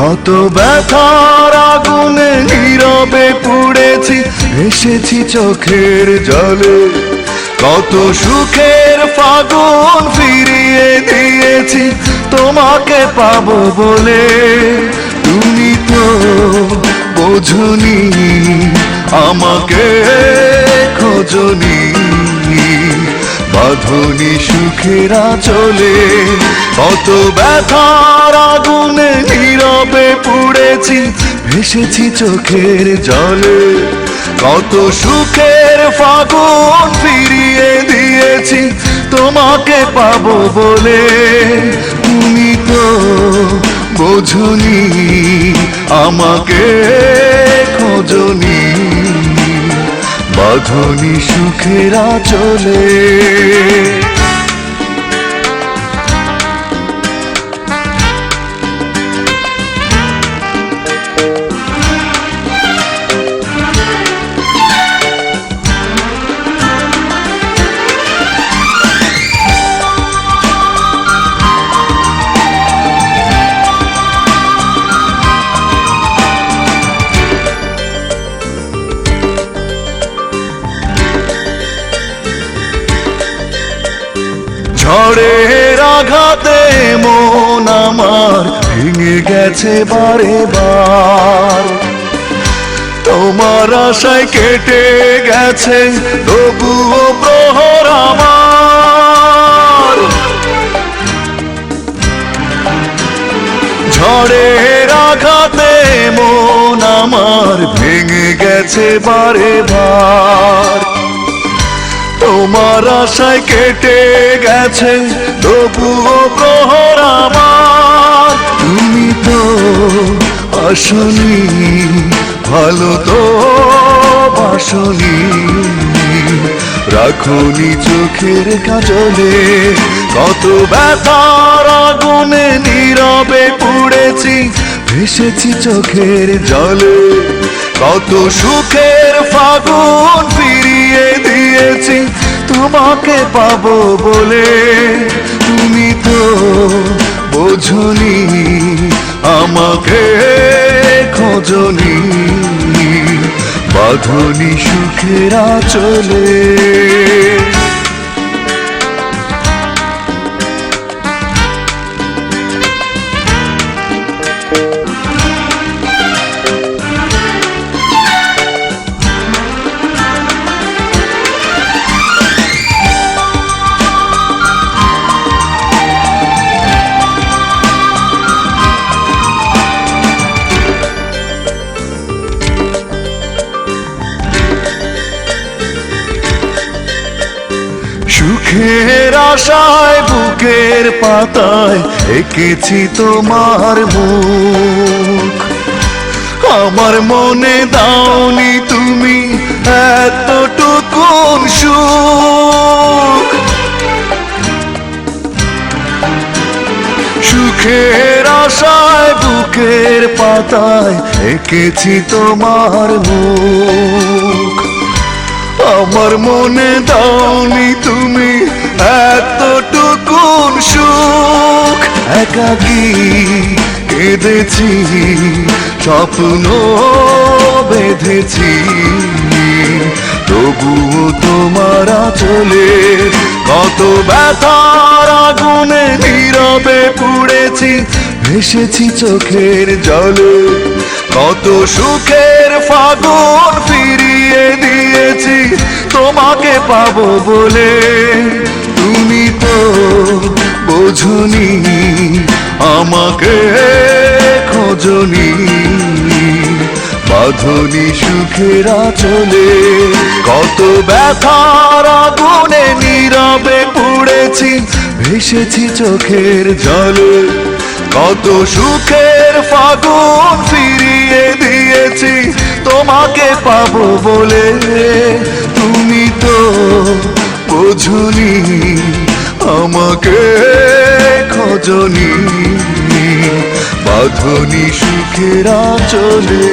কত ব্যথার আগুনে নীরবে পুড়েছি, এসেছি চোখের জলে। কত সুখের ফাগুন ফিরিয়ে দিয়েছি তোমাকে পাবো বলে। তুমি তো বোঝনি, আমাকে খোঁজনি, বাঁধনি সুখের আঁচলে। কত ব্যথার আগুনে নীরবে পুড়েছি, ভেসেছি চোখের জলে। কত সুখের ফাগুন ফিরিয়ে দিয়েছি তোমাকে পাবো বলে। তুমি তো বোঝনি, আমাকে খোঁজনি, বাঁধনি সুখের আঁচলে। ঝড়ের আঘাতে মন আমার ভেঙে গেছে বারে বার। তোমার আশায় কেটে গেছে তবুও প্রহর আমার। ঝড়ের আঘাতে মন আমার ভেঙে গেছে বারে বার। তোমার আশায় কেটে গেছে তবুও প্রহর আমার। তুমি তো আসনি, ভালো তো বাসনি, রাখনি চোখের কাজলে। কত ব্যথার আগুনে নীরবে পুড়েছি, ভেসেছি চোখের জলে। কত সুখের ফাগুন ফিরিয়ে দিয়েছি তোমাকে পাবো বলে। তুমি তো বোঝনি, আমাকে খোঁজনি, বাঁধনি সুখের আঁচলে। সুখের আশায় বুকের পাতায় এঁকেছি তোমার মুখ। আমার মনে দাওনি তুমি এতটুকুন সুখ। সুখের আশায় বুকের পাতায় এঁকেছি তোমার মুখ। আমার মনে দাওনি তুমি এতটুকুন সুখ। একাকী কেঁদেছি, স্বপ্ন বেঁধেছি, তবুও তোমার আঁচলে। কত ব্যথার আগুনে নীরবে পুড়েছি, ভেসেছি চোখের জলে। কত সুখের ফাগুন ফিরিয়ে দিয়েছি তোমাকে পাবো বলে। তুমি তো বোঝনি, আমাকে খোঁজনি, বাঁধনি সুখের আঁচলে। কত ব্যথার আগুনে নীরবে পুড়েছি, ভেসেছি চোখের জলে। কত সুখের ফাগুন ফিরিয়ে দিয়েছি তোমাকে পাবো বলে। তুমি তো বোঝনি, আমাকে খোঁজনি, বাঁধনি সুখের আঁচলে।